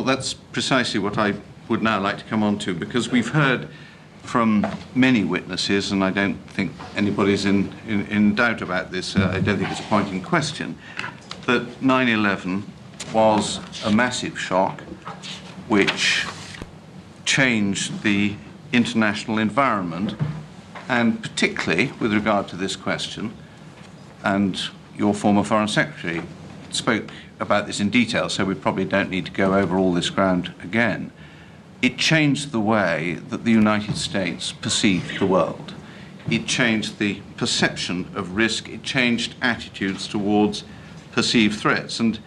Well, that's precisely what I would now like to come on to, because we've heard from many witnesses, and I don't think anybody's in doubt about this, I don't think it's a point in question, that 9/11 was a massive shock which changed the international environment, and particularly with regard to this question, and your former Foreign Secretary spoke about this in detail, so we probably don't need to go over all this ground again. It changed the way that the United States perceived the world. It changed the perception of risk. It changed attitudes towards perceived threats. And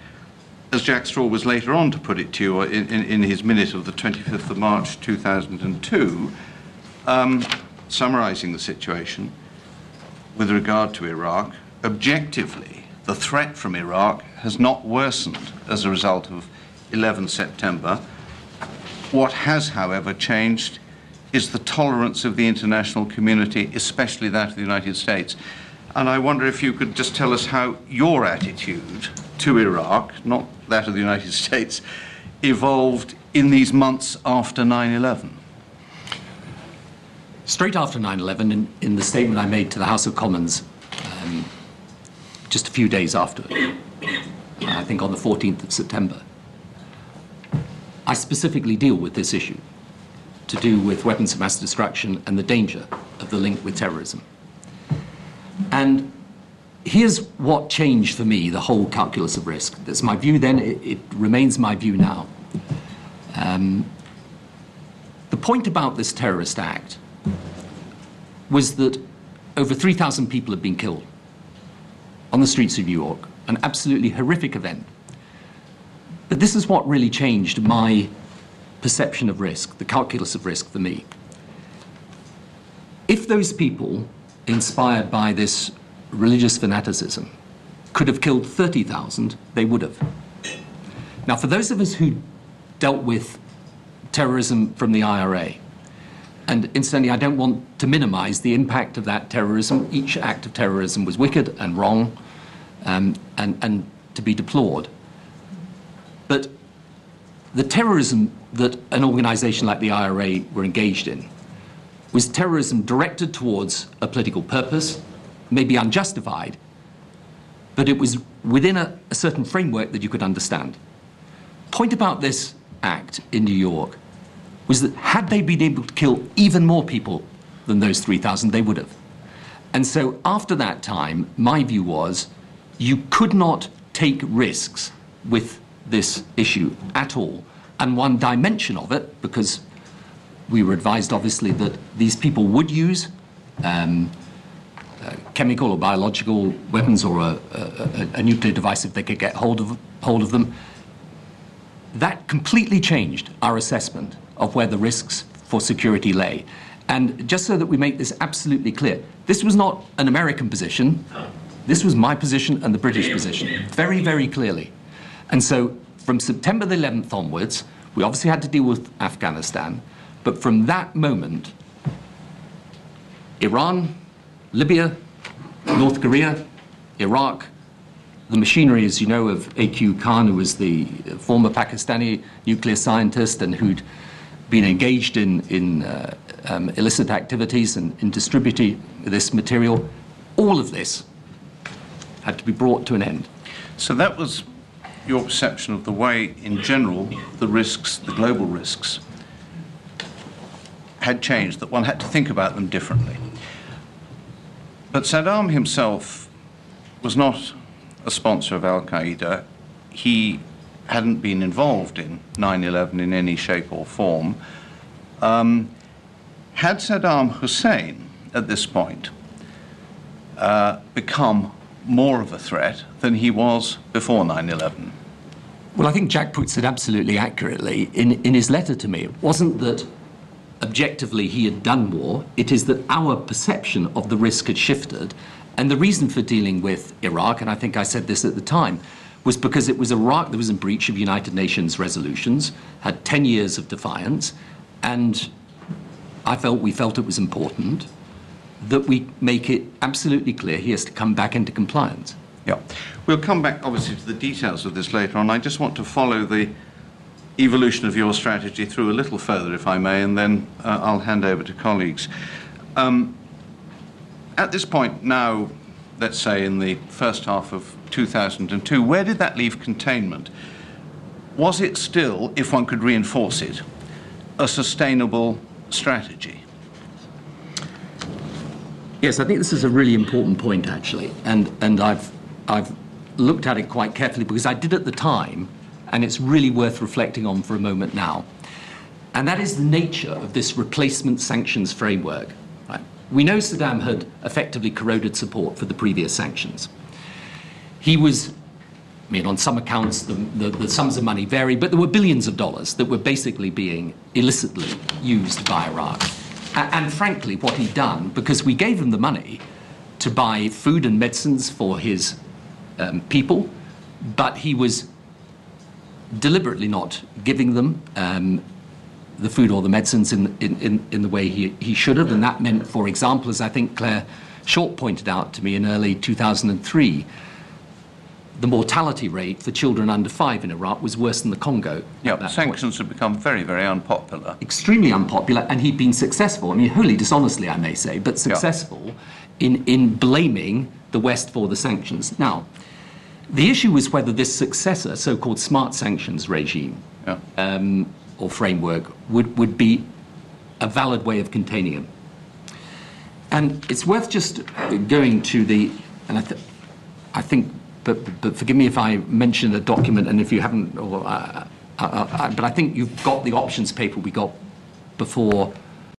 as Jack Straw was later on to put it to you in his minute of the 25th of March 2002, summarizing the situation with regard to Iraq, objectively, the threat from Iraq has not worsened as a result of 11 September. What has, however, changed is the tolerance of the international community, especially that of the United States. And I wonder if you could just tell us how your attitude to Iraq, not that of the United States, evolved in these months after 9/11. Straight after 9/11, in the statement I made to the House of Commons, just a few days after, I think on the 14th of September, I specifically deal with this issue, to do with weapons of mass destruction and the danger of the link with terrorism. And here's what changed for me the whole calculus of risk. That's my view then, it remains my view now. The point about this terrorist act was that over 3,000 people had been killed on the streets of New York, an absolutely horrific event. But this is what really changed my perception of risk, the calculus of risk for me. If those people, inspired by this religious fanaticism, could have killed 30,000, they would have. Now, for those of us who dealt with terrorism from the IRA, and incidentally, I don't want to minimize the impact of that terrorism. Each act of terrorism was wicked and wrong, and to be deplored. But the terrorism that an organization like the IRA were engaged in was terrorism directed towards a political purpose, maybe unjustified, but it was within a certain framework that you could understand. Point about this act in New York was that had they been able to kill even more people than those 3,000, they would have. And so after that time, my view was you could not take risks with this issue at all. And one dimension of it, because we were advised obviously that these people would use chemical or biological weapons or a nuclear device if they could get hold of them, that completely changed our assessment of where the risks for security lay. And just so that we make this absolutely clear, this was not an American position. This was my position and the British position, very, very clearly. And so from September the 11th onwards, we obviously had to deal with Afghanistan, but from that moment, Iran, Libya, North Korea, Iraq, the machinery, as you know, of A.Q. Khan, who was the former Pakistani nuclear scientist and who'd been engaged in illicit activities and in distributing this material, all of this had to be brought to an end. So that was your perception of the way, in general, the risks, the global risks, had changed, that one had to think about them differently. But Saddam himself was not a sponsor of Al-Qaeda. He hadn't been involved in 9/11 in any shape or form. Had Saddam Hussein, at this point, become more of a threat than he was before 9/11? Well, I think Jack puts it absolutely accurately in his letter to me. It wasn't that objectively he had done more, it is that our perception of the risk had shifted. And the reason for dealing with Iraq, and I think I said this at the time, was because it was Iraq that was in breach of United Nations resolutions, had 10 years of defiance, and we felt it was important that we make it absolutely clear he has to come back into compliance. Yeah. We'll come back, obviously, to the details of this later on. I just want to follow the evolution of your strategy through a little further, if I may, and then I'll hand over to colleagues. At this point now, let's say in the first half of 2002, where did that leave containment? Was it still, if one could reinforce it, a sustainable strategy? Yes, I think this is a really important point, actually, and I've looked at it quite carefully because I did at the time, and it's really worth reflecting on for a moment now. And that is the nature of this replacement sanctions framework. Right? We know Saddam had effectively corroded support for the previous sanctions. He was, I mean, on some accounts, the sums of money vary, but there were billions of dollars that were basically being illicitly used by Iraq. And frankly, what he'd done, because we gave him the money to buy food and medicines for his people, but he was deliberately not giving them the food or the medicines in the way he should have. And that meant, for example, as I think Claire Short pointed out to me in early 2003, the mortality rate for children under 5 in Iraq was worse than the Congo. Yeah, sanctions have become very, very unpopular. Extremely unpopular, and he'd been successful, I mean, wholly dishonestly, I may say, but successful in blaming the West for the sanctions. Now, the issue was whether this successor, so-called smart sanctions regime or framework, would be a valid way of containing him. And it's worth just going to the, and I think, but forgive me if I mention a document, and if you haven't, but I think you've got the options paper we got before